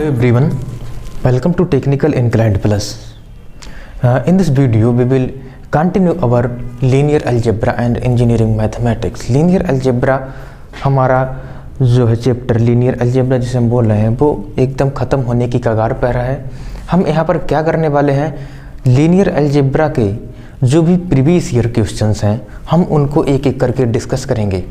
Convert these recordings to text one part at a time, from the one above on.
Hello everyone, welcome to Technical Inclined Plus. In this video we will continue our linear algebra and engineering mathematics. Linear algebra हमारा जो है chapter linear algebra जिसे हम बोल रहे हैं वो एकदम ख़त्म होने की कगार पर है। हम यहाँ पर क्या करने वाले हैं, linear algebra के जो भी प्रीवियस ईयर क्वेश्चंस हैं हम उनको एक एक करके डिस्कस करेंगे।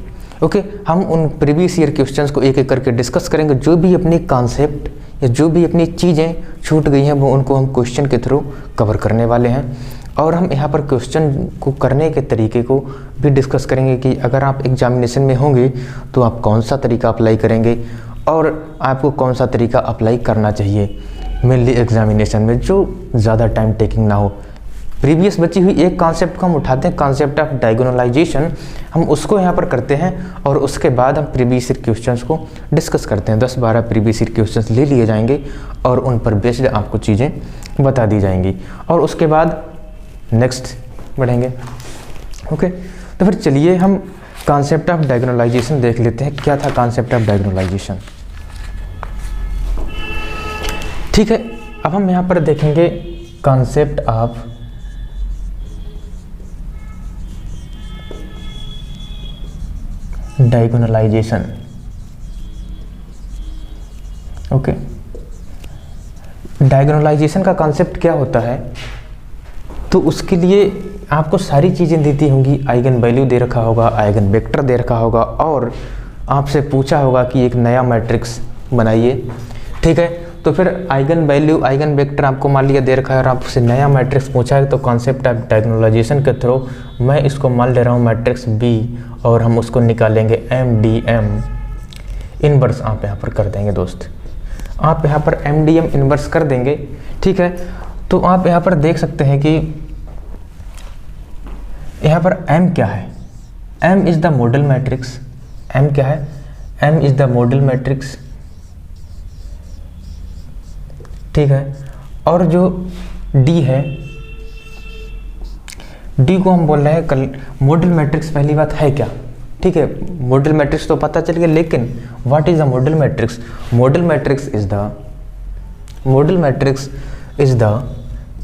ओके हम उन प्रीवियस ईयर क्वेश्चंस को एक एक करके डिस्कस करेंगे। जो भी अपनी कॉन्सेप्ट या जो भी अपनी चीज़ें छूट गई हैं वो उनको हम क्वेश्चन के थ्रू कवर करने वाले हैं। और हम यहाँ पर क्वेश्चन को करने के तरीके को भी डिस्कस करेंगे कि अगर आप एग्जामिनेशन में होंगे तो आप कौन सा तरीका अप्लाई करेंगे और आपको कौन सा तरीका अप्लाई करना चाहिए मेनली एग्जामिनेशन में जो ज़्यादा टाइम टेकिंग ना हो। प्रीवियस बची हुई एक कॉन्सेप्ट को हम उठाते हैं, कॉन्सेप्ट ऑफ डायगोनलाइजेशन, हम उसको यहाँ पर करते हैं और उसके बाद हम प्रीवियस ईयर क्वेश्चंस को डिस्कस करते हैं। 10-12 प्रीवियस ईयर क्वेश्चंस ले लिए जाएंगे और उन पर बेस्ड आपको चीज़ें बता दी जाएंगी और उसके बाद नेक्स्ट बढ़ेंगे। ओके तो फिर चलिए हम कॉन्सेप्ट ऑफ डायगोनलाइजेशन देख लेते हैं। क्या था कॉन्सेप्ट ऑफ डायगोनलाइजेशन? ठीक है, अब हम यहाँ पर देखेंगे कॉन्सेप्ट ऑफ डायगोनलाइजेशन। ओके डायगोनलाइजेशन का कॉन्सेप्ट क्या होता है, तो उसके लिए आपको सारी चीज़ें देती होंगी। आइगन वैल्यू दे रखा होगा, आइगन वेक्टर दे रखा होगा और आपसे पूछा होगा कि एक नया मैट्रिक्स बनाइए। ठीक है, तो फिर आइगन वैल्यू आइगन वेक्टर आपको मान लिया दे रखा है और आपसे नया मैट्रिक्स पूछा है, तो कॉन्सेप्ट ऑफ डायगोनलाइजेशन के थ्रू मैं इसको मान ले रहा हूँ मैट्रिक्स बी और हम उसको निकालेंगे MDM इनवर्स। आप यहाँ पर कर देंगे दोस्त, आप यहाँ पर MDM इनवर्स कर देंगे। ठीक है, तो आप यहाँ पर देख सकते हैं कि यहाँ पर M क्या है, M is the model matrix. M क्या है, M is the model matrix. ठीक है, और जो D है, D को हम बोल रहे हैं मॉडल मैट्रिक्स। पहली बात है क्या, ठीक है, मॉडल मैट्रिक्स तो पता चल गया, लेकिन what is the model matrix? Model matrix is the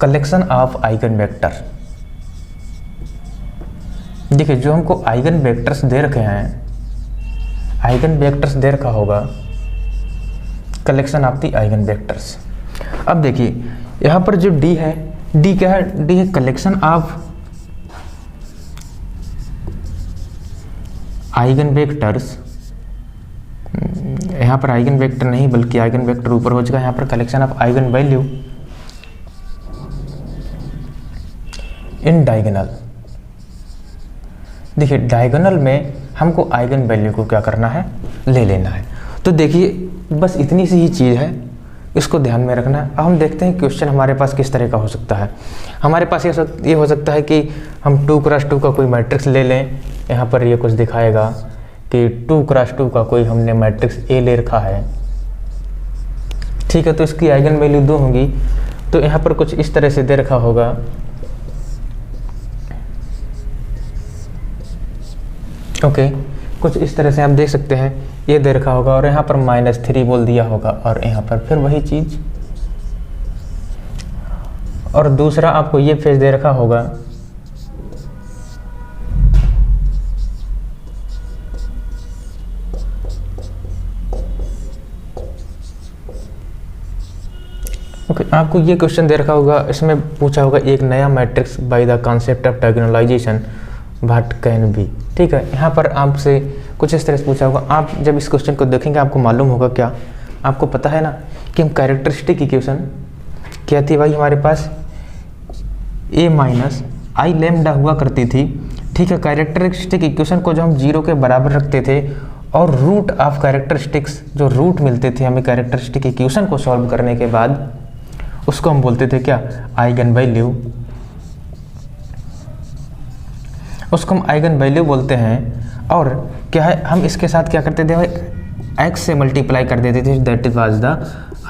collection of eigen vector. देखिए जो हमको आइगन वेक्टर्स दे रखे हैं, आइगन वेक्टर्स दे रखा होगा collection of the eigen vectors. अब देखिए यहाँ पर जो D है, D क्या है, D है कलेक्शन ऑफ आइगन वेक्टर्स। यहाँ पर आइगन वेक्टर नहीं बल्कि आइगन वेक्टर ऊपर हो जाएगा, यहाँ पर collection of eigen value in diagonal. देखिए डायगोनल में हमको आइगन वैल्यू को क्या करना है, ले लेना है। तो देखिए बस इतनी सी ही चीज़ है, इसको ध्यान में रखना है। अब हम देखते हैं क्वेश्चन हमारे पास किस तरह का हो सकता है। हमारे पास ये हो सकता है कि हम 2x2 का कोई मैट्रिक्स ले लें। यहाँ पर ये कुछ दिखाएगा कि 2x2 का कोई हमने मैट्रिक्स A ले रखा है। ठीक है, तो इसकी आइगन वैल्यू 2 होंगी। तो यहाँ पर कुछ इस तरह से दे रखा होगा, ओके कुछ इस तरह से आप देख सकते हैं, ये दे रखा होगा और यहाँ पर -3 बोल दिया होगा और यहाँ पर फिर वही चीज़। और दूसरा आपको ये फेज दे रखा होगा, ओके आपको ये क्वेश्चन दे रखा होगा, इसमें पूछा होगा एक नया matrix by the concept of diagonalisation what can be. ठीक है, यहाँ पर आपसे कुछ इस तरह से पूछा होगा। आप जब इस क्वेश्चन को देखेंगे आपको मालूम होगा क्या, आपको पता है ना कि हम कैरेक्टरिस्टिक इक्वेशन क्या थी भाई, हमारे पास A माइनस आई लैम्डा हुआ करती थी। ठीक है, कैरेक्टरिस्टिक इक्वेशन को जो हम 0 के बराबर रखते थे और रूट ऑफ कैरेक्टरिस्टिक्स जो रूट मिलते थे हमें कैरेक्टरिस्टिक इक्वेशन को सॉल्व करने के बाद, उसको हम बोलते थे क्या, आइगन वैल्यू। उसको हम आइगन वैल्यू बोलते हैं। और क्या है, हम इसके साथ क्या करते थे भाई, x से मल्टीप्लाई कर देते थे, that was the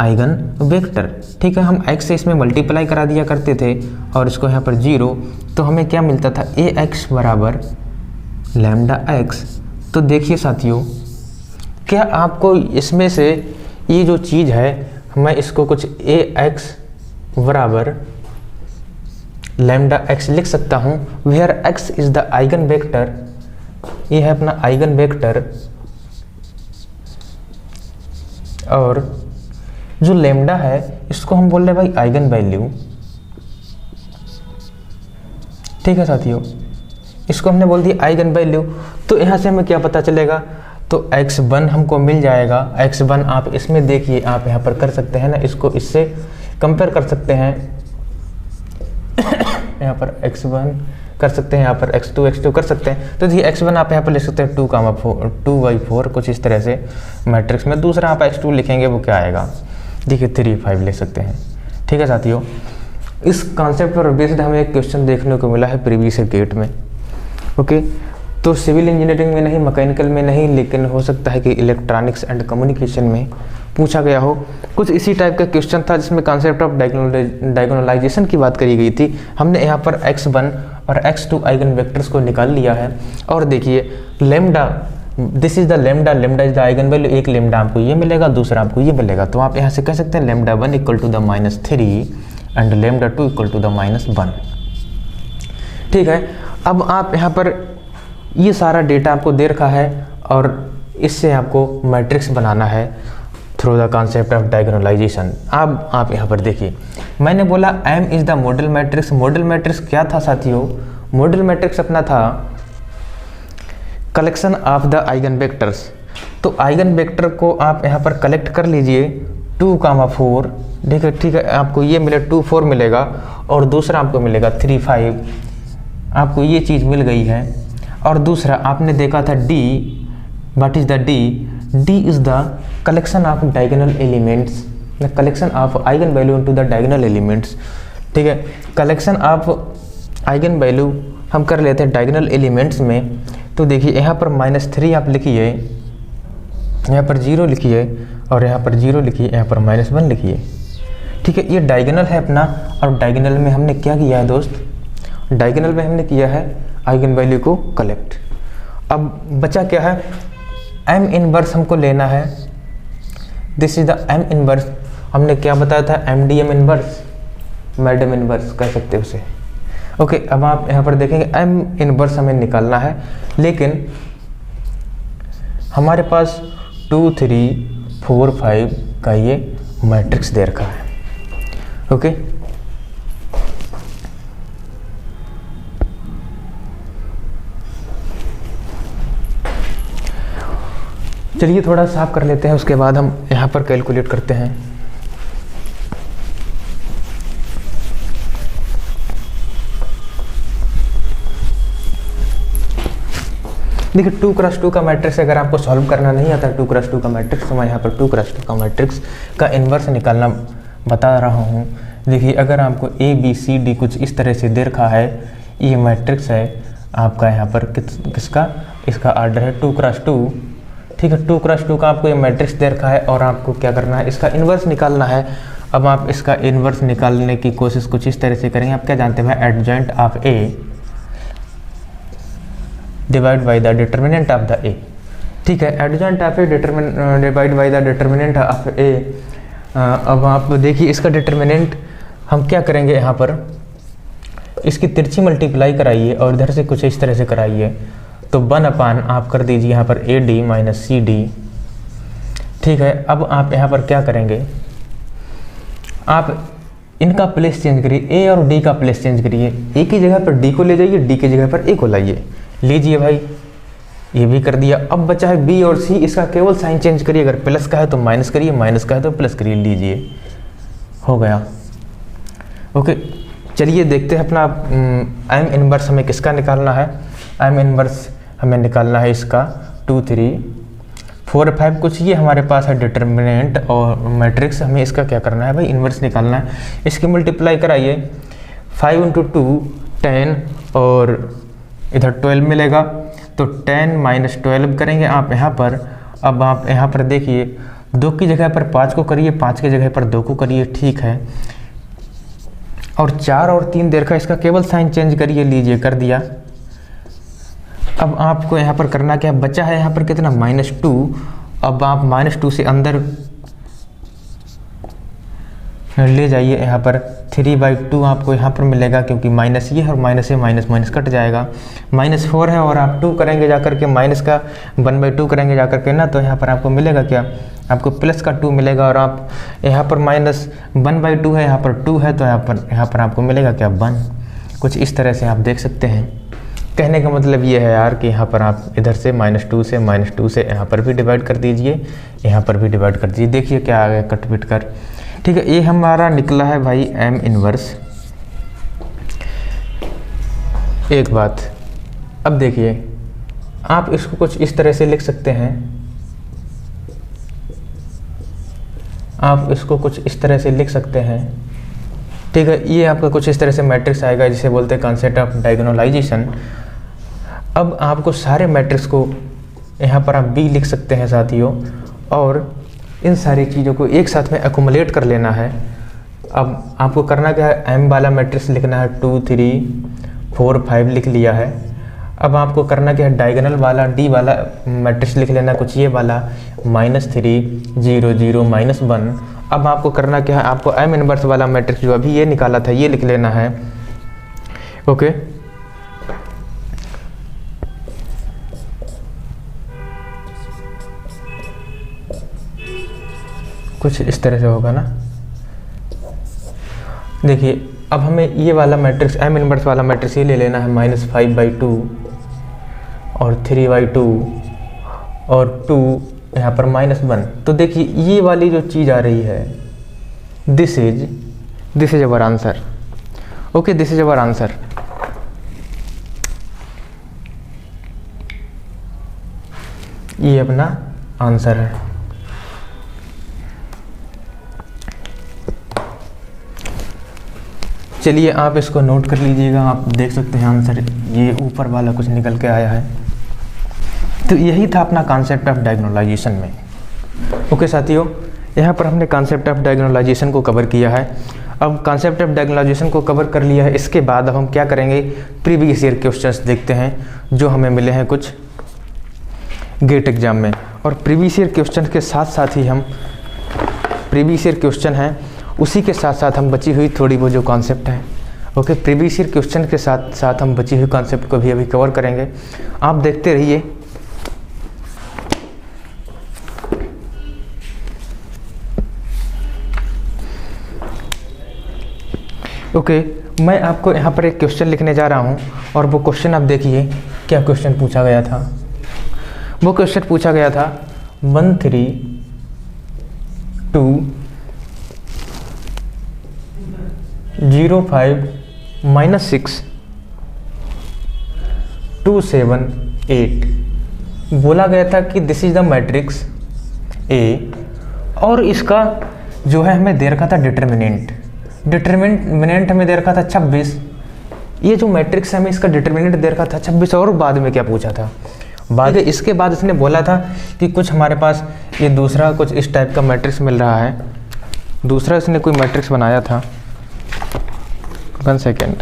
eigen vector. ठीक है, हम x से इसमें मल्टीप्लाई करा दिया करते थे और इसको यहाँ पर 0, तो हमें क्या मिलता था, ax बराबर लैम्डा x। तो देखिए साथियों, क्या आपको इसमें से ये जो चीज़ है मैं इसको कुछ ए एक्स बराबर लैम्डा एक्स लिख सकता हूँ, where x is the eigen vector, ये है अपना आइगन वेक्टर, और जो लैम्डा है इसको हम बोल रहे हैं भाई आइगन वैल्यू। ठीक है साथियों, इसको हमने बोल दिया आइगन वैल्यू। तो यहाँ से हमें क्या पता चलेगा, तो x1 हमको मिल जाएगा। x1 आप इसमें देखिए, आप यहाँ पर कर सकते हैं ना, इसको इससे कंपेयर कर सकते हैं। यहाँ पर x1 कर सकते हैं, यहाँ पर x2 कर सकते हैं। तो देखिए x1 आप यहाँ पर ले सकते हैं 2,4 कुछ इस तरह से मैट्रिक्स में। दूसरा आप x2 लिखेंगे, वो क्या आएगा, देखिए 3, 5 ले सकते हैं। ठीक है साथियों, इस कॉन्सेप्ट पर बेस्ड हमें एक क्वेश्चन देखने को मिला है प्रीवियस गेट में। ओके, तो सिविल इंजीनियरिंग में नहीं, मैकेनिकल में नहीं, लेकिन हो सकता है कि इलेक्ट्रॉनिक्स एंड कम्युनिकेशन में पूछा गया हो। कुछ इसी टाइप का क्वेश्चन था जिसमें कॉन्सेप्ट ऑफ डायगोनलाइजेशन की बात करी गई थी। हमने यहाँ पर x1 और x2 आइगन वेक्टर्स को निकाल लिया है। और देखिए lambda, this is the lambda, lambda is the eigen value. एक लेम्डा आपको ये मिलेगा, दूसरा आपको ये मिलेगा। तो आप यहाँ से कह सकते हैं lambda 1 equal to the -3 and lambda 2 equal to the -1। ठीक है, अब आप यहाँ पर ये सारा डेटा आपको दे रखा है और इससे आपको मैट्रिक्स बनाना है थ्रू द कॉन्सेप्ट ऑफ डायगोनलाइजेशन। अब आप यहाँ पर देखिए, मैंने बोला M is the model matrix. Model matrix क्या था साथियों, मॉडल मैट्रिक्स अपना था collection of the eigen vectors. तो आइगन वेक्टर को आप यहाँ पर कलेक्ट कर लीजिए 2,4। ठीक है, आपको ये मिले 2, 4 मिलेगा और दूसरा आपको मिलेगा 3, 5। आपको ये चीज़ मिल गई है। और दूसरा आपने देखा था D, what is the D? D is the collection of diagonal elements, the collection of eigen value into the diagonal elements. ठीक है, कलेक्शन ऑफ आइगन वैल्यू हम कर लेते हैं डायगोनल एलिमेंट्स में। तो देखिए यहाँ पर -3 आप लिखिए, यहाँ पर 0 लिखिए और यहाँ पर 0 लिखिए, यहाँ पर -1 लिखिए। ठीक है, ये डायगोनल है अपना। और डायगोनल में हमने क्या किया है दोस्त, डायगोनल में हमने किया है आइगन वैल्यू को कलेक्ट। अब बचा क्या है, M इनवर्स हमको लेना है। This is the M inverse. हमने क्या बताया था, MDM इनवर्स, मैडम इनवर्स कह सकते हो उसे। ओके, अब आप यहाँ पर देखेंगे M इनवर्स हमें निकालना है, लेकिन हमारे पास 2, 3, 4, 5 का ये मैट्रिक्स दे रखा है। ओके, चलिए थोड़ा साफ कर लेते हैं, उसके बाद हम यहाँ पर कैलकुलेट करते हैं। देखिए 2x2 का मैट्रिक्स अगर आपको सॉल्व करना नहीं आता 2x2 का मैट्रिक्स, तो मैं यहाँ पर 2x2 का मैट्रिक्स का इन्वर्स निकालना बता रहा हूँ। देखिए अगर आपको ABCD कुछ इस तरह से दे रखा है, ये मैट्रिक्स है आपका, यहाँ पर किसका, इसका आर्डर है 2x2। ठीक है, 2x2 का आपको ये मैट्रिक्स दे रखा है और आपको क्या करना है, इसका इन्वर्स निकालना है। अब आप इसका इन्वर्स निकालने की कोशिश कुछ इस तरह से करेंगे। आप क्या जानते हैं, adjoint of A divide by the determinant of the A। ठीक है, adjoint of A divide by the determinant of A। अब आप देखिए इसका डिटर्मिनेंट हम क्या करेंगे, यहाँ पर इसकी तिरछी मल्टीप्लाई कराइए और इधर से कुछ इस तरह से कराइए। तो 1/, आप कर दीजिए यहाँ पर AD माइनस CD। ठीक है, अब आप यहाँ पर क्या करेंगे, आप इनका प्लेस चेंज करिए, A और D का प्लेस चेंज करिए। A की जगह पर D को ले जाइए, D की जगह पर A को लाइए। लीजिए भाई, ये भी कर दिया। अब बचा है B और C, इसका केवल साइन चेंज करिए। अगर प्लस का है तो माइनस करिए, माइनस का है तो प्लस करिए। लीजिए, हो गया। ओके, चलिए देखते हैं अपना M इनवर्स हमें किसका निकालना है। M इनवर्स हमें निकालना है इसका 2, 3, 4, 5 कुछ ये हमारे पास है डिटर्मिनेंट और मैट्रिक्स। हमें इसका क्या करना है भाई, इन्वर्स निकालना है। इसकी मल्टीप्लाई कराइए, 5 × 2 10 और इधर 12 मिलेगा। तो 10 - 12 करेंगे आप यहाँ पर। अब आप यहाँ पर देखिए 2 की जगह पर 5 को करिए, 5 की जगह पर 2 को करिए। ठीक है, और 4 और 3 देर का, इसका केवल साइन चेंज करिए। लीजिए, कर दिया। अब आपको यहाँ पर करना क्या बचा है, यहाँ पर कितना, -2। अब आप -2 से अंदर ले जाइए यहाँ पर 3/2 आपको यहाँ पर मिलेगा, क्योंकि माइनस ये है और माइनस से माइनस माइनस कट जाएगा। -4 है और आप 2 करेंगे जाकर के, माइनस का 1/2 करेंगे जाकर के ना, तो यहाँ पर आपको मिलेगा क्या, आपको प्लस का 2 मिलेगा। और आप यहाँ पर -1/2 है, यहाँ पर 2 है, तो यहाँ पर आपको मिलेगा क्या, 1। कुछ इस तरह से आप देख सकते हैं। कहने का मतलब ये है यार कि यहाँ पर आप इधर से -2 से यहाँ पर भी डिवाइड कर दीजिए, यहाँ पर भी डिवाइड कर दीजिए। देखिए क्या आ गया कट पिट कर। ठीक है, ये हमारा निकला है भाई m इनवर्स। एक बात अब देखिए, आप इसको कुछ इस तरह से लिख सकते हैं, आप इसको कुछ इस तरह से लिख सकते हैं। ठीक है, ये आपका कुछ इस तरह से मैट्रिक्स आएगा, जिसे बोलते हैं कॉन्सेप्ट ऑफ डायगोनलाइजेशन। अब आपको सारे मैट्रिक्स को यहाँ पर आप b लिख सकते हैं साथियों, और इन सारी चीज़ों को एक साथ में एक्युमुलेट कर लेना है। अब आपको करना क्या है, m वाला मैट्रिक्स लिखना है, 2 3 4 5 लिख लिया है। अब आपको करना क्या है, डायगोनल वाला d वाला मैट्रिक्स लिख लेना, कुछ ये वाला -3 0 0 -1। अब आपको करना क्या है, आपको m इनवर्स वाला मैट्रिक्स जो अभी ये निकाला था ये लिख लेना है। ओके, कुछ इस तरह से होगा ना। देखिए अब हमें ये वाला मैट्रिक्स m इनवर्स वाला मैट्रिक्स ये ले लेना है, -5/2 और 3/2 और 2 यहाँ पर -1। तो देखिए ये वाली जो चीज़ आ रही है, this is our answer. Okay, this is our answer. ये अपना आंसर है। चलिए आप इसको नोट कर लीजिएगा, आप देख सकते हैं आंसर ये ऊपर वाला कुछ निकल के आया है। तो यही था अपना कॉन्सेप्ट ऑफ डायगोनलाइजेशन में। ओके साथियों, यहाँ पर हमने कॉन्सेप्ट ऑफ डायगोनलाइजेशन को कवर किया है। अब कॉन्सेप्ट ऑफ डायगोनलाइजेशन को कवर कर लिया है, इसके बाद अब हम क्या करेंगे, प्रीवियस ईयर क्वेश्चंस देखते हैं जो हमें मिले हैं कुछ गेट एग्जाम में। और प्रीवियस ईयर क्वेश्चन के साथ साथ ही हम प्रीवियस ईयर क्वेश्चन हैं, उसी के साथ साथ हम बची हुई थोड़ी वो जो कॉन्सेप्ट है, ओके, प्रीवियस ईयर क्वेश्चन के साथ साथ हम बची हुई कॉन्सेप्ट को भी अभी कवर करेंगे। आप देखते रहिए। ओके, मैं आपको यहाँ पर एक क्वेश्चन लिखने जा रहा हूँ, और वो क्वेश्चन आप देखिए क्या क्वेश्चन पूछा गया था। वो क्वेश्चन पूछा गया था 1 3 2 0 5 -6 2 7 8। बोला गया था कि this is the matrix A, और इसका जो है हमें दे रखा था डिटरमिनेंट हमें दे रखा था 26। ये जो मैट्रिक्स है हमें इसका डिटरमिनेंट दे रखा था 26। और बाद में क्या पूछा था, बाद इसके बाद इसने बोला था कि कुछ हमारे पास ये दूसरा कुछ इस टाइप का मैट्रिक्स मिल रहा है। दूसरा इसने कोई मैट्रिक्स बनाया था, 1 सेकेंड,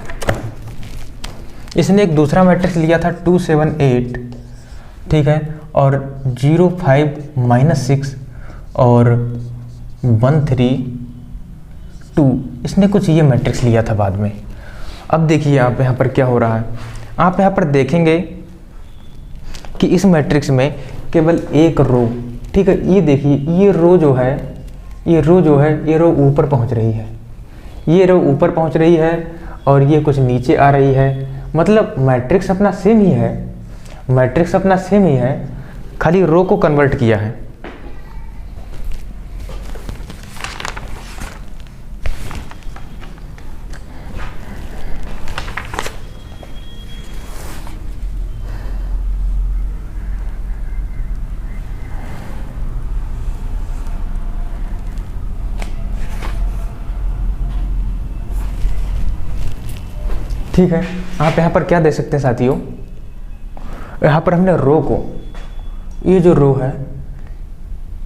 इसने एक दूसरा मैट्रिक्स लिया था 2 7 8, ठीक है, और 0 5 -6 और 1 3 2, इसने कुछ ये मैट्रिक्स लिया था बाद में। अब देखिए आप यहाँ पर क्या हो रहा है, आप यहाँ पर देखेंगे कि इस मैट्रिक्स में केवल एक रो, ठीक है, ये देखिए ये रो जो है ये रो ऊपर पहुँच रही है, ये रो ऊपर पहुँच रही है और ये कुछ नीचे आ रही है। मतलब मैट्रिक्स अपना सेम ही है, खाली रो को कन्वर्ट किया है। ठीक है, आप यहाँ पर क्या दे सकते हैं साथियों, यहाँ पर हमने रो को, ये जो रो है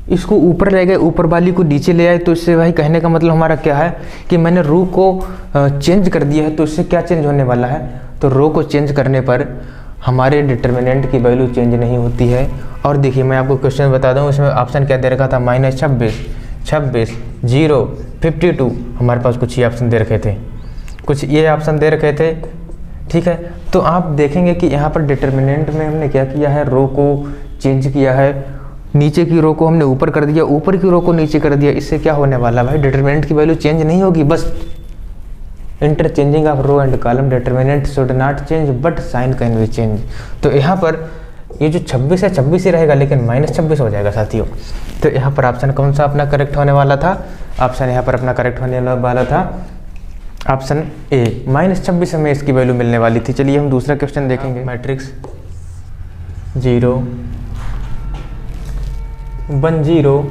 इसको ऊपर ले गए, ऊपर वाली को नीचे ले आए, तो इससे भाई कहने का मतलब हमारा क्या है कि मैंने रो को चेंज कर दिया है। तो इससे क्या चेंज होने वाला है, तो रो को चेंज करने पर हमारे डिटर्मिनेंट की वैल्यू चेंज नहीं होती है। और देखिए मैं आपको क्वेश्चन बता दूँ, इसमें ऑप्शन क्या दे रखा था, -26 26 0 52 हमारे पास कुछ ये ऑप्शन दे रखे थे, कुछ ये ऑप्शन दे रखे थे। ठीक है, तो आप देखेंगे कि यहाँ पर डिटर्मिनेंट में हमने क्या किया है, रो को चेंज किया है, नीचे की रो को हमने ऊपर कर दिया, ऊपर की रो को नीचे कर दिया। इससे क्या होने वाला भाई, डिटर्मिनेंट की वैल्यू चेंज नहीं होगी, बस interchanging of row and column determinant should not change but sign can be change. तो यहाँ पर ये जो 26 है 26 ही रहेगा, लेकिन -26 हो जाएगा साथियों। तो यहाँ पर ऑप्शन कौन सा अपना करेक्ट होने वाला था, ऑप्शन यहाँ पर अपना करेक्ट होने वाला था ऑप्शन ए, -26 हमें इसकी वैल्यू मिलने वाली थी। चलिए हम दूसरा क्वेश्चन देखेंगे। मैट्रिक्स 0 1 0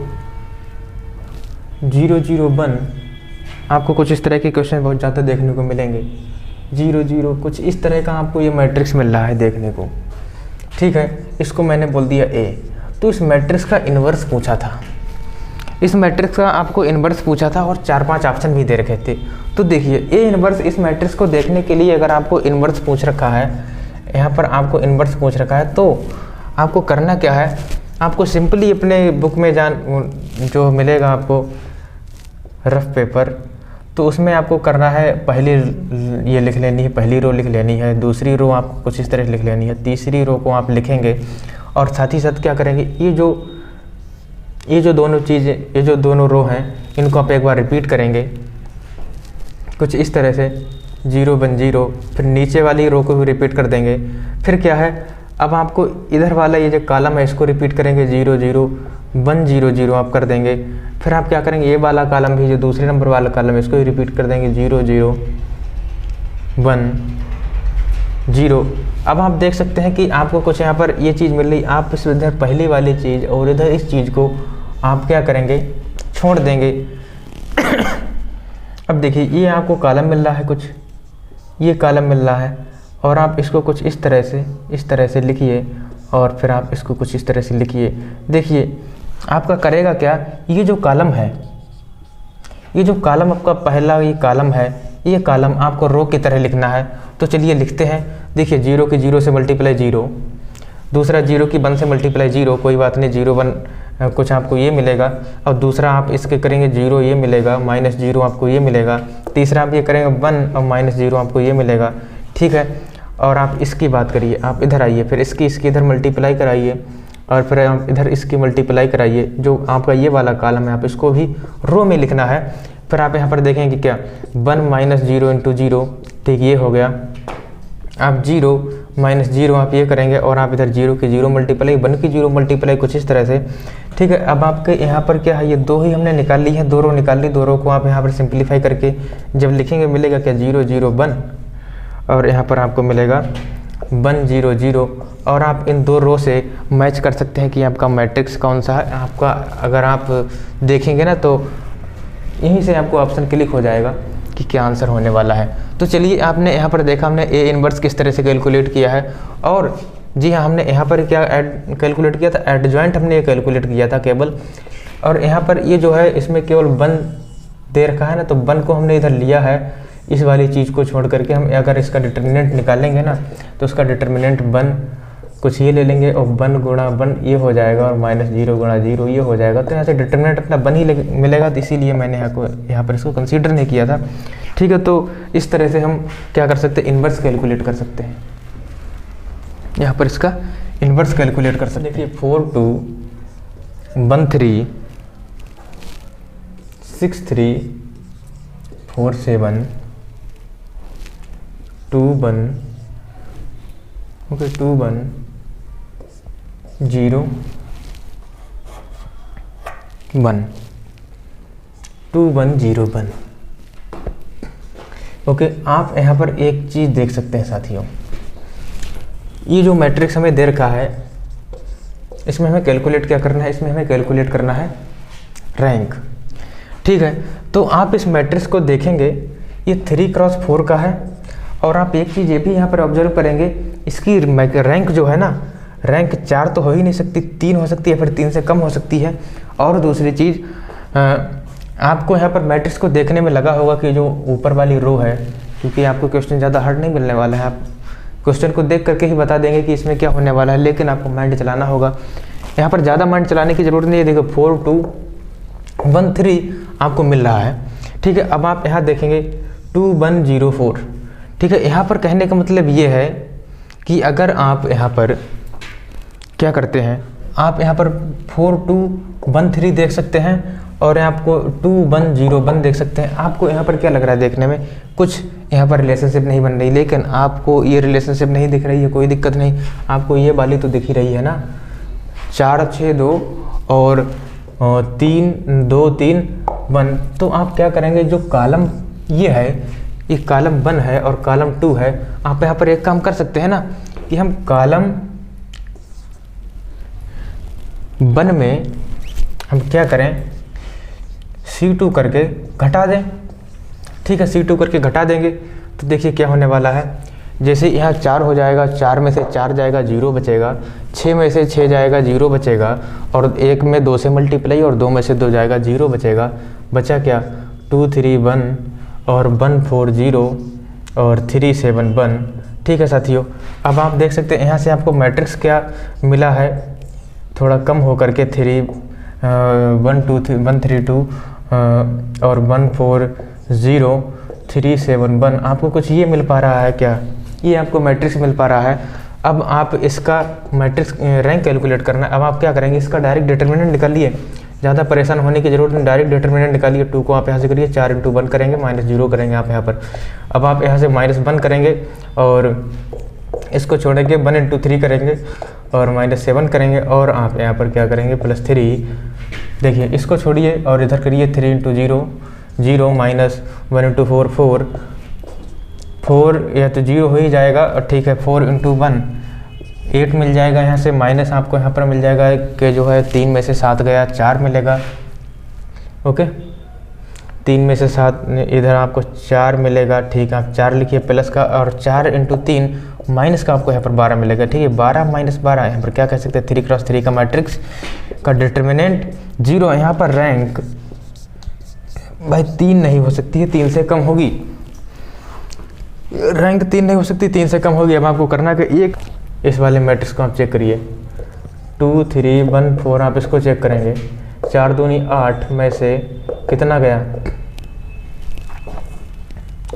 0 0 1, आपको कुछ इस तरह के क्वेश्चन बहुत ज़्यादा देखने को मिलेंगे। 0 0 कुछ इस तरह का आपको ये मैट्रिक्स मिल रहा है देखने को। ठीक है, इसको मैंने बोल दिया ए। तो इस मैट्रिक्स का इन्वर्स पूछा था, इस मैट्रिक्स का आपको इन्वर्स पूछा था और 4-5 ऑप्शन भी दे रखे थे। तो देखिए ए इन्वर्स, इस मैट्रिक्स को देखने के लिए अगर आपको इन्वर्स पूछ रखा है, यहाँ पर आपको इन्वर्स पूछ रखा है, तो आपको करना क्या है, आपको सिंपली अपने बुक में जो मिलेगा आपको रफ पेपर, तो उसमें आपको करना है, पहली ये लिख लेनी है, पहली रो लिख लेनी है, दूसरी रो आपको कुछ इस तरह लिख लेनी है, तीसरी रो को आप लिखेंगे और साथ ही साथ क्या करेंगे, ये जो दोनों चीज़ें, ये जो दोनों रो हैं, इनको आप एक बार रिपीट करेंगे कुछ इस तरह से 0 1 0, फिर नीचे वाली रो को भी रिपीट कर देंगे। फिर क्या है, अब आपको इधर वाला ये जो कॉलम है इसको रिपीट करेंगे 0 0 1 0 0 आप कर देंगे। फिर आप क्या करेंगे, ये वाला कॉलम भी जो दूसरे नंबर वाला कॉलम है इसको भी रिपीट कर देंगे 0 0 1 0। अब आप देख सकते हैं कि आपको कुछ यहाँ पर ये चीज़ मिल रही, आप इस इधर पहली वाली चीज़ और इधर इस चीज़ को आप क्या करेंगे, छोड़ देंगे। अब देखिए ये आपको कॉलम मिल रहा है, कुछ ये कॉलम मिल रहा है, और आप इसको कुछ इस तरह से लिखिए और फिर आप इसको कुछ इस तरह से लिखिए। देखिए आपका करेगा क्या, ये जो कॉलम है, ये जो कॉलम आपका पहला ये कॉलम है, ये कॉलम आपको रो की तरह लिखना है। तो चलिए लिखते हैं। देखिए 0 की 0 से मल्टीप्लाई 0, दूसरा 0 की 1 से मल्टीप्लाई 0, कोई बात नहीं, 0 1 कुछ आपको ये मिलेगा, और दूसरा आप इसके करेंगे 0 ये मिलेगा, -0 आपको ये मिलेगा, तीसरा आप ये करेंगे 1 और -0 आपको ये मिलेगा। ठीक है, और आप इसकी बात करिए, आप इधर आइए, फिर इसकी इधर मल्टीप्लाई कराइए और फिर आप इधर इसकी मल्टीप्लाई कराइए। जो आपका ये वाला कॉलम है आप इसको भी रो में लिखना है। फिर आप यहाँ पर देखेंगे क्या, 1 -0 × 0, ठीक ये हो गया। आप 0 -0 आप ये करेंगे और आप इधर 0 की 0 मल्टीप्लाई, 1 की 0 मल्टीप्लाई, कुछ इस तरह से। ठीक है, अब आपके यहाँ पर क्या है, ये दो ही हमने निकाल ली है, 2 रो निकाल ली, 2 रो को आप यहाँ पर सिंप्लीफाई करके जब लिखेंगे मिलेगा क्या, 0 0 1, और यहाँ पर आपको मिलेगा 1 0 0। और आप इन 2 रो से मैच कर सकते हैं कि आपका मैट्रिक्स कौन सा है। आपका अगर आप देखेंगे ना तो यहीं से आपको ऑप्शन क्लिक हो जाएगा कि क्या आंसर होने वाला है। तो चलिए आपने यहाँ पर देखा हमने ए इन्वर्स किस तरह से कैलकुलेट किया है, और जी हाँ हमने यहाँ पर क्या कैलकुलेट किया था, एडजॉइंट हमने ये कैलकुलेट किया था केवल। और यहाँ पर ये जो है इसमें केवल 1 दे रखा है ना, तो 1 को हमने इधर लिया है, इस वाली चीज़ को छोड़ करके हम अगर इसका डिटर्मिनेंट निकालेंगे ना तो उसका डिटर्मिनेंट 1 कुछ ये ले लेंगे और 1 गुणा 1 ये हो जाएगा और -0 गुणा 0 ये हो जाएगा। तो यहाँ से डिटर्मिनेंट अपना 1 ही मिलेगा, तो इसीलिए मैंने यहाँ पर इसको कंसीडर नहीं किया था। ठीक है, तो इस तरह से हम क्या कर सकते हैं, इन्वर्स कैलकुलेट कर सकते हैं। यहाँ पर इसका इन्वर्स कैलकुलेट कर सकते हैं। देखिए 4 2 1 3 6 3 4 7 2 1 ओके 2 1 0 1 2 1 0 1। ओके, आप यहाँ पर एक चीज़ देख सकते हैं साथियों, ये जो मैट्रिक्स हमें दे रखा है इसमें हमें कैलकुलेट क्या करना है, इसमें हमें कैलकुलेट करना है रैंक। ठीक है, तो आप इस मैट्रिक्स को देखेंगे, ये 3x4 का है, और आप एक चीज़ ये भी यहाँ पर ऑब्जर्व करेंगे, इसकी रैंक जो है ना, रैंक 4 तो हो ही नहीं सकती, 3 हो सकती है, फिर 3 से कम हो सकती है। और दूसरी चीज़ आपको यहाँ पर मैट्रिक्स को देखने में लगा होगा कि जो ऊपर वाली रो है, क्योंकि आपको क्वेश्चन ज़्यादा हार्ड नहीं मिलने वाला है, आप क्वेश्चन को देख करके ही बता देंगे कि इसमें क्या होने वाला है, लेकिन आपको माइंड चलाना होगा। यहाँ पर ज़्यादा माइंड चलाने की ज़रूरत नहीं है। देखो 4 2 1 3 आपको मिल रहा है, ठीक है, अब आप यहाँ देखेंगे 2104। ठीक है, यहाँ पर कहने का मतलब ये है कि अगर आप यहाँ पर क्या करते हैं, आप यहाँ पर 4213 देख सकते हैं और आपको 2101 देख सकते हैं। आपको यहाँ पर क्या लग रहा है देखने में, कुछ यहाँ पर रिलेशनशिप नहीं बन रही, लेकिन आपको ये रिलेशनशिप नहीं दिख रही है, कोई दिक्कत नहीं, आपको ये वाली तो दिख ही रही है ना, 462 और 3231। तो आप क्या करेंगे, जो कॉलम ये है, ये कॉलम 1 है और कॉलम 2 है, आप यहाँ पर एक काम कर सकते हैं ना कि हम कॉलम 1 में हम क्या करें, C2 करके घटा दें। ठीक है, C2 करके घटा देंगे तो देखिए क्या होने वाला है। जैसे यहाँ 4 हो जाएगा, 4 में से 4 जाएगा 0 बचेगा, 6 में से 6 जाएगा 0 बचेगा, और 1 में 2 से मल्टीप्लाई और 2 में से 2 जाएगा 0 बचेगा। बचा क्या, 231 और 140 और 371। ठीक है साथियों, अब आप देख सकते हैं यहाँ से आपको मैट्रिक्स क्या मिला है, थोड़ा कम हो करके 132 और 140 371। आपको कुछ ये मिल पा रहा है क्या, ये आपको मैट्रिक्स मिल पा रहा है। अब आप इसका मैट्रिक्स रैंक कैलकुलेट करना है। अब आप क्या करेंगे, इसका डायरेक्ट डिटर्मिनेंट निकालिए, ज़्यादा परेशान होने की जरूरत नहीं, डायरेक्ट डिटर्मिनेंट निकालिए। 2 को आप यहाँ से करिए, 4 × 1 करेंगे, -0 करेंगे आप यहाँ पर। अब आप यहाँ से -1 करेंगे और इसको छोड़ेंगे, 1 × 3 करेंगे और -7 करेंगे, और आप यहाँ पर क्या करेंगे, +3। देखिए इसको छोड़िए और इधर करिए, 3 × 0 0 -1 × 4 4 या तो 0 हो ही जाएगा, और ठीक है 4 × 1 8 मिल जाएगा। यहाँ से माइनस आपको यहाँ पर मिल जाएगा कि जो है 3 में से 7 गया, 4 मिलेगा। ओके, 3 में से 7 इधर आपको 4 मिलेगा। ठीक है, आप 4 लिखिए प्लस का, और 4 × 3 माइनस का आपको यहाँ पर 12 मिलेगा। ठीक है, 12 - 12 यहाँ पर क्या कह सकते हैं, 3 × 3 का मैट्रिक्स का डिटर्मिनेंट 0। यहाँ पर रैंक भाई 3 नहीं हो सकती है, 3 से कम होगी। रैंक 3 नहीं हो सकती, 3 से कम होगी। अब आपको करना है कि एक इस वाले मैट्रिक्स को आप चेक करिए, 2 3 1 4। आप इसको चेक करेंगे, 4 दूनी 8 में से कितना गया,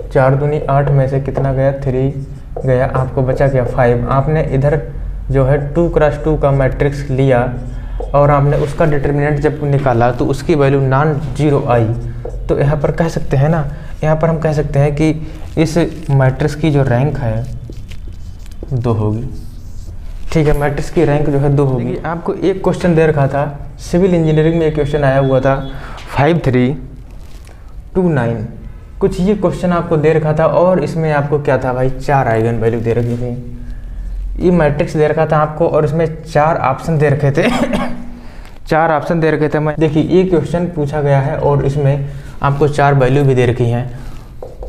4 दूनी 8 में से कितना गया, 3 गया। आपको बचा क्या, 5। आपने इधर जो है 2 × 2 का मैट्रिक्स लिया और आपने उसका डिटर्मिनेंट जब निकाला तो उसकी वैल्यू नॉन-0 आई। तो यहाँ पर कह सकते हैं ना, यहाँ पर हम कह सकते हैं कि इस मैट्रिक्स की जो रैंक है 2 होगी। ठीक है, मैट्रिक्स की रैंक जो है 2 होगी। आपको एक क्वेश्चन दे रखा था, सिविल इंजीनियरिंग में एक क्वेश्चन आया हुआ था 5329, कुछ ये क्वेश्चन आपको दे रखा था, और इसमें आपको क्या था भाई, 4 आइगन वैल्यू दे रखी थी। ये मैट्रिक्स दे रखा था आपको और इसमें 4 ऑप्शन दे रखे थे 4 ऑप्शन दे रखे थे। मैं देखिए ये क्वेश्चन पूछा गया है और इसमें आपको 4 वैल्यू भी दे रखी हैं।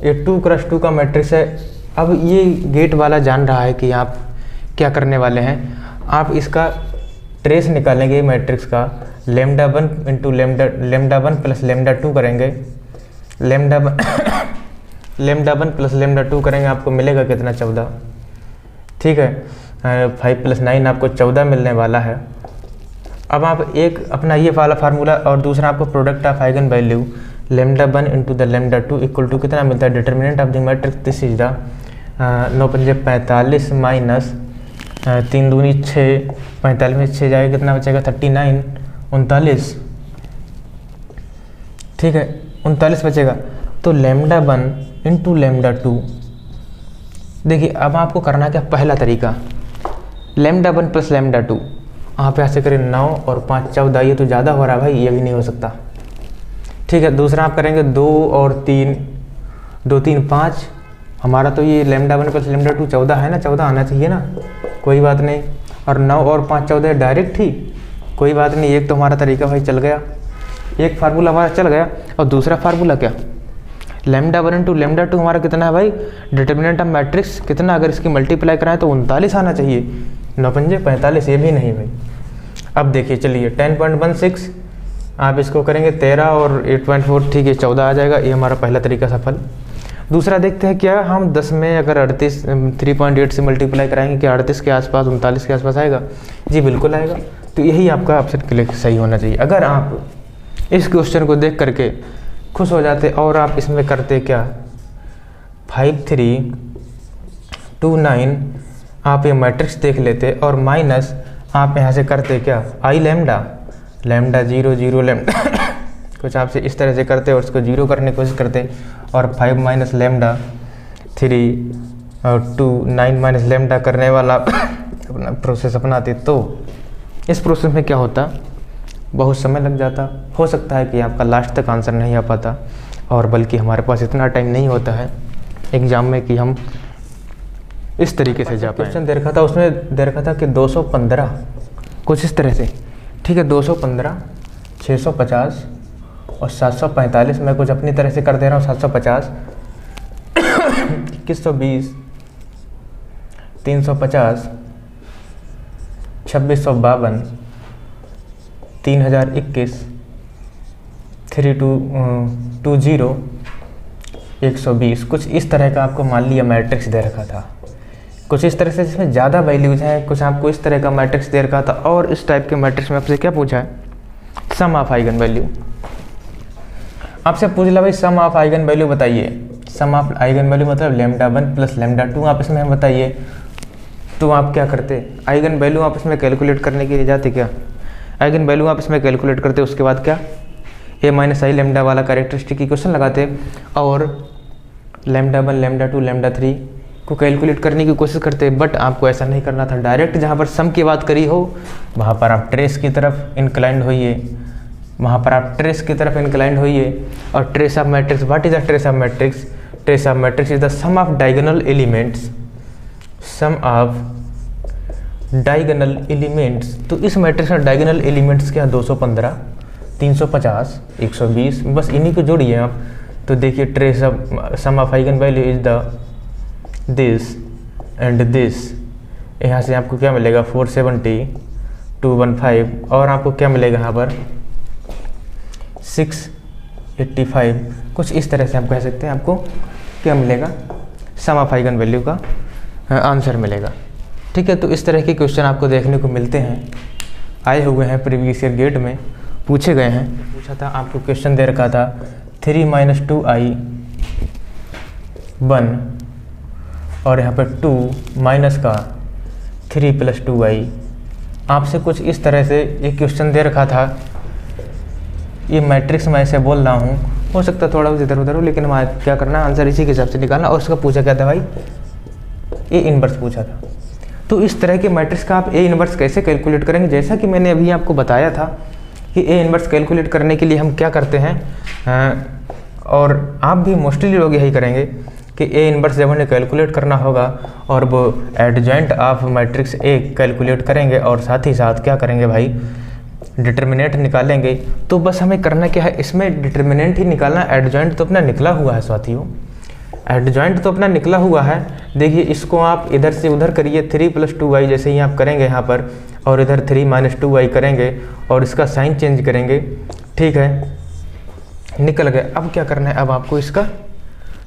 ये 2 × 2 का मैट्रिक्स है। अब ये गेट वाला जान रहा है कि आप क्या करने वाले हैं, आप इसका ट्रेस निकालेंगे मैट्रिक्स का, λ1 × λ1 + λ2 करेंगे, λ1 + λ2 करेंगे, आपको मिलेगा कितना, 14। ठीक है, 5 + 9 आपको 14 मिलने वाला है। अब आप एक अपना ये वाला फार्मूला और दूसरा आपको प्रोडक्ट ऑफ आइगन वैल्यू λ1 × λ2 = कितना मिलता है, determinant of the matrix. This is the 9 × 5 = 45 minus 3 दूनी 6, 45 में 6 जाएगा, कितना बचेगा, 39 39। ठीक है, 39 बचेगा। तो λ1 × λ2, देखिए अब आपको करना क्या, पहला तरीका λ1 + λ2, आप यहाँ से करें 9 और 5 14, ये तो ज़्यादा हो रहा है भाई, ये भी नहीं हो सकता। ठीक है, दूसरा आप करेंगे 2 और 3, 2 3 5, हमारा तो ये λ1 + λ2 14 है ना, 14 आना चाहिए ना, कोई बात नहीं। और 9 और 5 14 डायरेक्ट ही, कोई बात नहीं, एक तो हमारा तरीका भाई चल गया, एक फार्मूला हमारा चल गया। और दूसरा फार्मूला क्या, λ1 × λ2 हमारा कितना है भाई, डिटर्मिनेंट ऑफ मैट्रिक्स कितना, अगर इसकी मल्टीप्लाई कराएं तो 39 आना चाहिए, 9 × 5 = 45, ये भी नहीं भाई। अब देखिए चलिए 10.16 आप इसको करेंगे 13 और 8.4, ठीक है 14 आ जाएगा। ये हमारा पहला तरीका सफल। दूसरा देखते हैं क्या, हम 10 में अगर 38 3.8 से मल्टीप्लाई कराएंगे, क्या 38 के आसपास 39 के आसपास आएगा, जी बिल्कुल आएगा। तो यही आपका ऑप्शन क्लिक सही होना चाहिए। अगर आप इस क्वेश्चन को देख करके खुश हो जाते और आप इसमें करते क्या, 5 3 2 9 आप ये मैट्रिक्स देख लेते और माइनस आप यहाँ से करते क्या, आई लैम्डा 0 0 लैम्डा कुछ आपसे इस तरह से करते और उसको 0 करने की कोशिश करते और 5 माइनस लैम्डा 3 और 2 9 माइनस लैम्डा करने वाला अपना प्रोसेस अपनाते। तो इस प्रोसेस में क्या होता, बहुत समय लग जाता, हो सकता है कि आपका लास्ट तक आंसर नहीं आ पाता, और बल्कि हमारे पास इतना टाइम नहीं होता है एग्ज़ाम में कि हम इस तरीके से जा पाए। क्वेश्चन दे रखा था, उसमें दे रखा था कि 215 कुछ इस तरह से, ठीक है, 215 650 और 745, मैं कुछ अपनी तरह से कर दे रहा हूँ, 750 2120 350 2652 3021 3220 120, कुछ इस तरह का आपको मान लिया मैट्रिक्स दे रखा था, कुछ इस तरह से जिसमें ज़्यादा वैल्यूज हैं, कुछ आपको इस तरह का मैट्रिक्स दे रखा था। और इस टाइप के मैट्रिक्स में आपसे क्या पूछा है, सम ऑफ आइगन वैल्यू। आपसे पूछ ला भाई सम ऑफ आइगन वैल्यू बताइए, सम ऑफ आइगन वैल्यू मतलब λ1 प्लस λ2 आप इसमें बताइए। तो आप क्या करते, आइगन वैल्यू आप इसमें कैलकुलेट करने के लिए जाते क्या, आइगन वैल्यू आप इसमें कैलकुलेट करते, उसके बाद क्या a माइनस आई लैम्डा वाला कैरेक्टरिस्टिक इक्वेशन लगाते और λ1 λ2 λ3 को कैलकुलेट करने की कोशिश करते। बट आपको ऐसा नहीं करना था, डायरेक्ट जहाँ पर सम की बात करी हो वहाँ पर आप ट्रेस की तरफ इंक्लाइंड होइए, वहाँ पर आप ट्रेस की तरफ इंक्लाइंड होइए। और trace of matrix, what is the trace of matrix, trace of matrix is the sum of diagonal elements, sum of diagonal elements. तो इस मैट्रिक्स में डायगोनल एलिमेंट्स क्या, 215 350 120, बस इन्हीं को जोड़िए आप। तो देखिए trace of sum of eigen value is the this and this, यहाँ से आपको क्या मिलेगा 470 215 और आपको क्या मिलेगा यहाँ पर 685, कुछ इस तरह से आप कह सकते हैं। आपको क्या मिलेगा, सम ऑफ आइगन वैल्यू का आंसर मिलेगा। ठीक है, तो इस तरह के क्वेश्चन आपको देखने को मिलते हैं, आए हुए हैं प्रीवियस ईयर गेट में, पूछे गए हैं। पूछा था आपको क्वेश्चन दे रखा था 3 - 2i 1 और यहाँ पर 2 माइनस का 3 + 2i। आपसे कुछ इस तरह से एक क्वेश्चन दे रखा था, ये मैट्रिक्स मैं ऐसे बोल रहा हूँ, हो सकता है थोड़ा इधर उधर हो, लेकिन हमारा क्या करना है आंसर इसी के हिसाब से निकालना। और उसका पूछा क्या था भाई, ए इनवर्स पूछा था। तो इस तरह के मैट्रिक्स का आप ए इनवर्स कैसे कैलकुलेट करेंगे, जैसा कि मैंने अभी आपको बताया था कि ए इनवर्स कैलकुलेट करने के लिए हम क्या करते हैं, और आप भी मोस्टली लोग यही करेंगे कि ए इनवर्स जब हमें कैलकुलेट करना होगा और वो adjoint of matrix A calculate करेंगे और साथ ही साथ क्या करेंगे भाई, डिटर्मिनेंट निकालेंगे। तो बस हमें करना क्या है, इसमें डिटर्मिनेंट ही निकालना, एडजॉइंट तो अपना निकला हुआ है साथियों, एडजॉइंट तो अपना निकला हुआ है। देखिए इसको आप इधर से उधर करिए, 3 + 2i जैसे ही आप करेंगे यहाँ पर, और इधर 3 - 2i करेंगे और इसका साइन चेंज करेंगे। ठीक है, निकल गए। अब क्या करना है, अब आपको इसका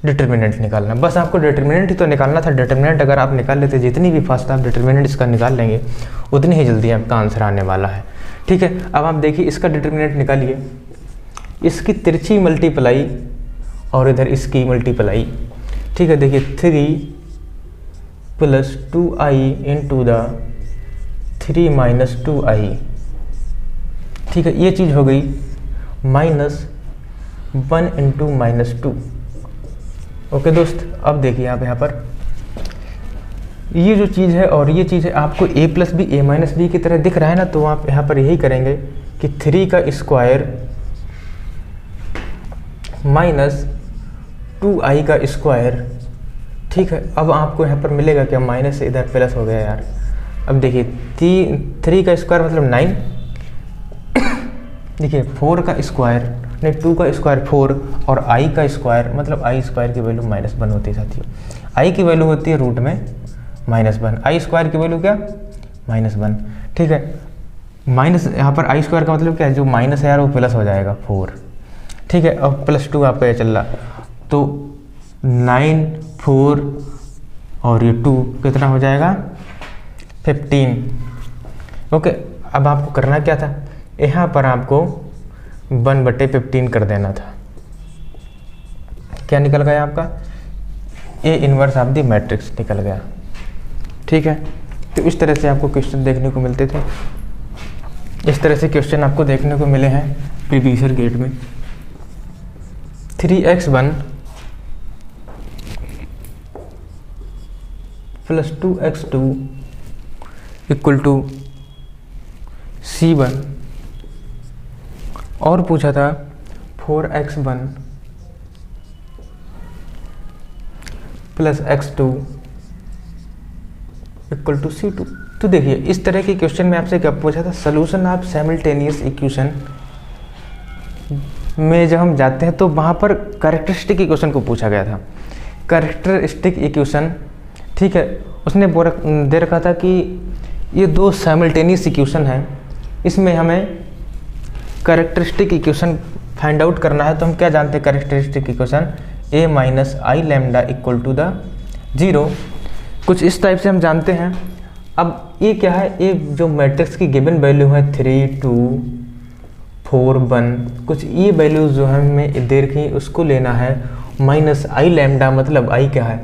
डिटर्मिनेंट निकालना है। बस आपको डिटर्मिनेंट ही तो निकालना था। डिटर्मिनेंट अगर आप निकाल लेते, जितनी भी फास्ट आप डिटर्मिनेंट इसका निकाल लेंगे उतनी ही जल्दी आपका आंसर आने वाला है। ठीक है, अब आप देखिए इसका डिटर्मिनेंट निकालिए, इसकी तिरछी मल्टीप्लाई और इधर इसकी मल्टीप्लाई। ठीक है, देखिए 3 + 2i × 3 - 2i। ठीक है, ये चीज़ हो गई -1 × -2। ओके दोस्त, अब देखिए आप यहाँ पर ये जो चीज़ है और ये चीज़ है, आपको a + b a - b की तरह दिख रहा है ना, तो आप यहाँ पर यही करेंगे कि 3 का स्क्वायर - 2i का स्क्वायर। ठीक है, अब आपको यहाँ पर मिलेगा क्या, माइनस से इधर प्लस हो गया यार। अब देखिए 3 का स्क्वायर मतलब 9, देखिए 4 का स्क्वायर नहीं 2 का स्क्वायर 4 और i का स्क्वायर मतलब i स्क्वायर की वैल्यू -1 होती है साथियों। i की वैल्यू होती है रूट में -1, i स्क्वायर की वैल्यू क्या -1। ठीक है, माइनस यहाँ पर i स्क्वायर का मतलब क्या है, जो माइनस है यार वो प्लस हो जाएगा 4। ठीक है, अब +2 आपका ये चल रहा, तो 9 4 और ये 2 कितना हो जाएगा 15। ओके, अब आपको करना क्या था, यहाँ पर आपको 1/15 कर देना था। क्या निकल गया आपका, A inverse of the matrix निकल गया। ठीक है, तो इस तरह से आपको क्वेश्चन देखने को मिलते थे, इस तरह से क्वेश्चन आपको देखने को मिले हैं प्रीवियस ईयर गेट में। 3x1 plus 2x2 equal to C1 और पूछा था 4x1 plus x2 equal to C2। तो देखिए इस तरह के क्वेश्चन में आपसे क्या पूछा था, सोल्यूशन ऑफ साइमल्टेनियस इक्वेशन में जब हम जाते हैं तो वहाँ पर कैरेक्टरिस्टिक इक्वेशन को पूछा गया था। कैरेक्टरिस्टिक इक्वेशन, ठीक है, उसने दे रखा था कि ये दो साइमल्टेनियस इक्वेशन है, इसमें हमें कैरेक्टरिस्टिक इक्वेशन फाइंड आउट करना है। तो हम क्या जानते हैं characteristic equation, a minus I lambda equal to the 0, कुछ इस टाइप से हम जानते हैं। अब ये क्या है, ये जो मैट्रिक्स की गिवन वैल्यू है 3 2 4 1, कुछ ये वैल्यूज जो है हमें दे रखी उसको लेना है माइनस आई लैम्डा, मतलब आई क्या है,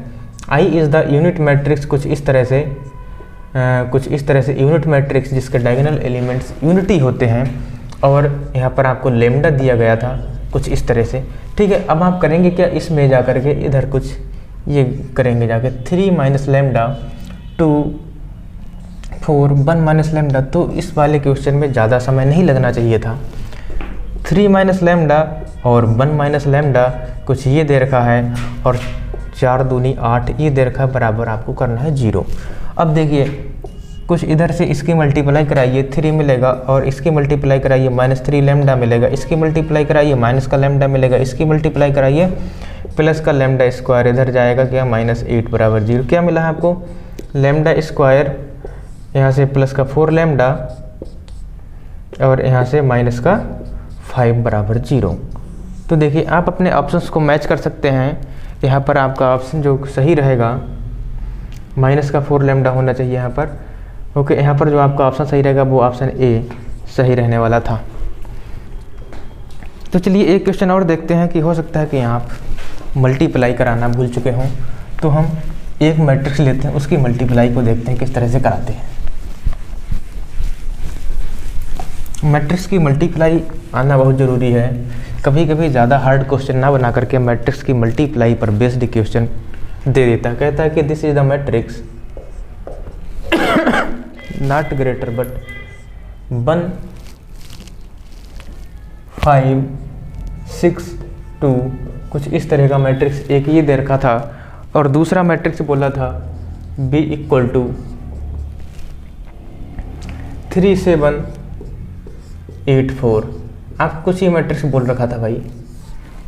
I is the unit matrix, कुछ इस तरह से यूनिट मैट्रिक्स जिसके डायगोनल एलिमेंट्स यूनिटी होते हैं, और यहाँ पर आपको लैम्डा दिया गया था कुछ इस तरह से। ठीक है, अब आप करेंगे क्या, इसमें जा कर के इधर कुछ ये करेंगे जाके 3 माइनस लैम्डा 2 4 1 माइनस लैम्डा। तो इस वाले क्वेश्चन में ज़्यादा समय नहीं लगना चाहिए था। 3 माइनस लैम्डा और 1 माइनस लैम्डा कुछ ये दे रखा है, और 4 दूनी 8 ये दे रखा है, बराबर आपको करना है 0। अब देखिए कुछ इधर से इसकी मल्टीप्लाई कराइए 3 मिलेगा, और इसकी मल्टीप्लाई कराइए -3 लैम्डा मिलेगा, इसकी मल्टीप्लाई कराइए माइनस का लैम्डा मिलेगा, इसकी मल्टीप्लाई कराइए प्लस का लैम्डा स्क्वायर, इधर जाएगा क्या -8 बराबर 0। क्या मिला है आपको, लैम्डा स्क्वायर, यहाँ से प्लस का 4 लैम्डा और यहाँ से माइनस का 5 बराबर 0। तो देखिए आप अपने ऑप्शंस को मैच कर सकते हैं। यहाँ पर आपका ऑप्शन जो सही रहेगा माइनस का 4 लैम्डा होना चाहिए यहाँ पर। ओके, यहाँ पर जो आपका ऑप्शन सही रहेगा वो ऑप्शन ए सही रहने वाला था। तो चलिए एक क्वेश्चन और देखते हैं कि हो सकता है कि आप मल्टीप्लाई कराना भूल चुके हों, तो हम एक मैट्रिक्स लेते हैं, उसकी मल्टीप्लाई को देखते हैं किस तरह से कराते हैं। मैट्रिक्स की मल्टीप्लाई आना बहुत ज़रूरी है। कभी कभी ज़्यादा हार्ड क्वेश्चन ना बना करके मैट्रिक्स की मल्टीप्लाई पर बेस्ड क्वेश्चन दे देता है, कहता है कि this is the matrix not greater but 1 5 6 2, कुछ इस तरह का मैट्रिक्स एक ये दे रखा था, और दूसरा मैट्रिक्स बोला था b इक्वल टू 3 7 8 4। आप कुछ ये मैट्रिक्स बोल रखा था भाई,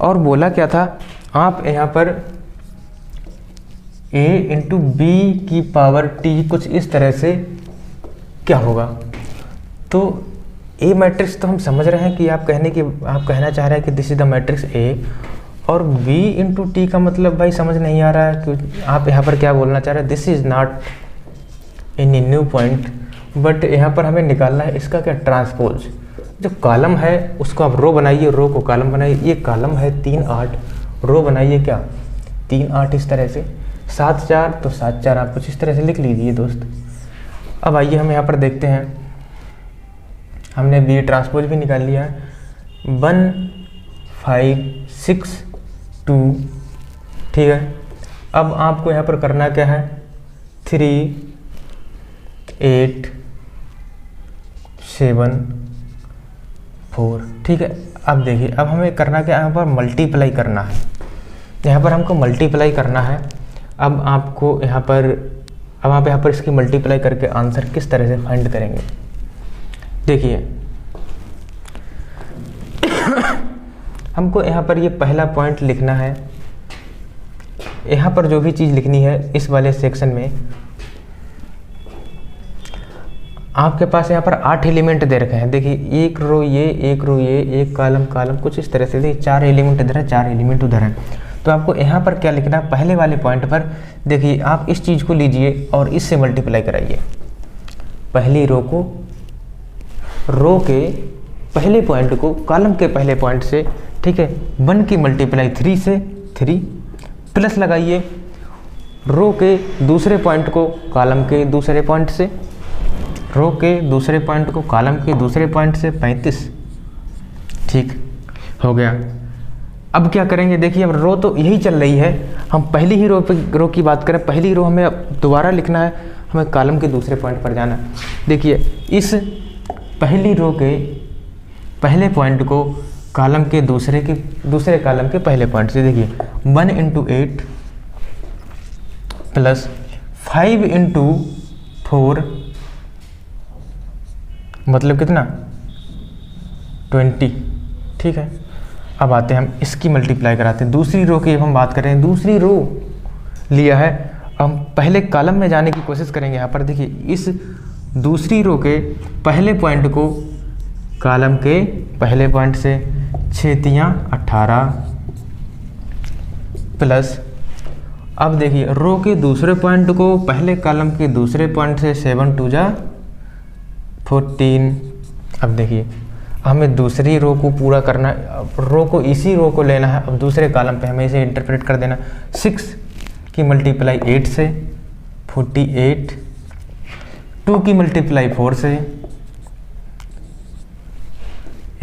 और बोला क्या था, आप यहाँ पर a इंटू बी की पावर t, कुछ इस तरह से क्या होगा। तो ए मैट्रिक्स तो हम समझ रहे हैं कि आप कहना चाह रहे हैं कि this is the matrix A, और b इंटू टी का मतलब भाई समझ नहीं आ रहा है कि आप यहाँ पर क्या बोलना चाह रहे हैं, this is not any new point, but यहाँ पर हमें निकालना है इसका क्या, ट्रांसपोज। जो कॉलम है उसको आप रो बनाइए, रो को कॉलम बनाइए। ये कॉलम है 3 8, रो बनाइए क्या 3 8 इस तरह से, 7 4 तो 7 4 आप कुछ इस तरह से लिख लीजिए दोस्त। अब आइए हम यहाँ पर देखते हैं, हमने बी ट्रांसपोज भी निकाल लिया है, 1 5 6 2, ठीक है। अब आपको यहाँ पर करना क्या है, 3 8 7 4, ठीक है। अब देखिए अब हमें करना क्या, यहाँ पर मल्टीप्लाई करना है, यहाँ पर हमको मल्टीप्लाई करना है। अब आपको यहाँ पर आप यहाँ पर इसकी मल्टीप्लाई करके आंसर किस तरह से फाइंड करेंगे, देखिए हमको यहाँ पर ये पहला पॉइंट लिखना है। यहाँ पर जो भी चीज़ लिखनी है इस वाले सेक्शन में, आपके पास यहाँ पर 8 एलिमेंट दे रखे हैं। देखिए एक रो ये, एक रो ये, एक कॉलम कॉलम, कुछ इस तरह से। देखिए 4 एलिमेंट इधर है, 4 एलिमेंट उधर है। तो आपको यहाँ पर क्या लिखना है, पहले वाले पॉइंट पर देखिए आप इस चीज़ को लीजिए और इससे मल्टीप्लाई कराइए। पहली रो को, रो के पहले पॉइंट को कॉलम के पहले पॉइंट से, ठीक है। 1 की मल्टीप्लाई 3 से 3 प्लस लगाइए रो के दूसरे पॉइंट को कॉलम के दूसरे पॉइंट से, रो के दूसरे पॉइंट को कॉलम के दूसरे पॉइंट से 35। ठीक हो गया। अब क्या करेंगे, देखिए अब रो तो यही चल रही है, हम पहली ही रो की बात करें, पहली रो हमें दोबारा लिखना है, हमें कॉलम के दूसरे पॉइंट पर जाना है। देखिए इस पहली रो के पहले पॉइंट को कॉलम के दूसरे कॉलम के पहले पॉइंट से, देखिए 1 × 8 प्लस 5 × 4 मतलब कितना 20। ठीक है, अब आते हैं हम इसकी मल्टीप्लाई कराते हैं। दूसरी रो की हम बात करें, दूसरी रो लिया है, हम पहले कॉलम में जाने की कोशिश करेंगे। यहाँ पर देखिए इस दूसरी रो के पहले पॉइंट को कॉलम के पहले पॉइंट से 6 × 18 प्लस, अब देखिए रो के दूसरे पॉइंट को पहले कॉलम के दूसरे पॉइंट से 7 × 2 = 14। अब देखिए हमें दूसरी रो को पूरा करना है, रो को इसी रो को लेना है, अब दूसरे कॉलम पे हमें इसे इंटरप्रेट कर देना। 6 की मल्टीप्लाई 8 से 48, 2 की मल्टीप्लाई 4 से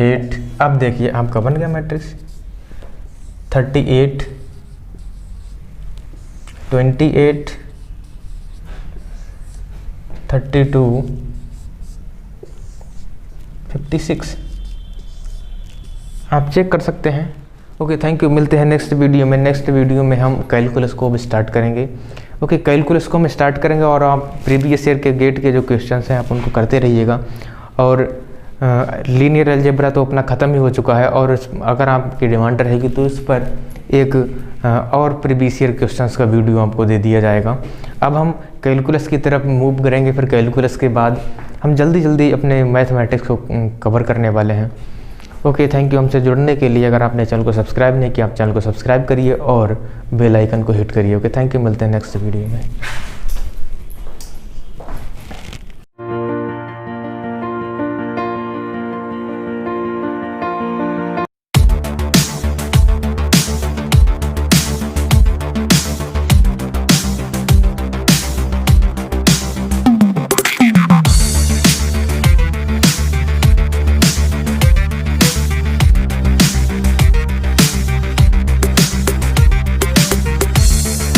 8। अब देखिए आपका बन गया मैट्रिक्स 38, 28, 32, 56। आप चेक कर सकते हैं। Okay, thank you. मिलते हैं नेक्स्ट वीडियो में। नेक्स्ट वीडियो में हम कैलकुलस को अब स्टार्ट करेंगे। ओके, कैलकुलस को हम स्टार्ट करेंगे और आप प्रीवियस ईयर के गेट के जो क्वेश्चंस हैं आप उनको करते रहिएगा। और लीनियर अलजेब्रा तो अपना ख़त्म ही हो चुका है, और अगर आपकी डिमांड रहेगी तो इस पर एक और प्रीवियस ईयर क्वेश्चंस का वीडियो आपको दे दिया जाएगा। अब हम कैलकुलस की तरफ मूव करेंगे, फिर कैलकुलस के बाद हम जल्दी अपने मैथमेटिक्स को कवर करने वाले हैं। Okay, thank you. हमसे जुड़ने के लिए अगर आपने चैनल को सब्सक्राइब नहीं किया, आप चैनल को सब्सक्राइब करिए और बेल आइकन को हिट करिए। Okay, thank you. मिलते हैं नेक्स्ट वीडियो में।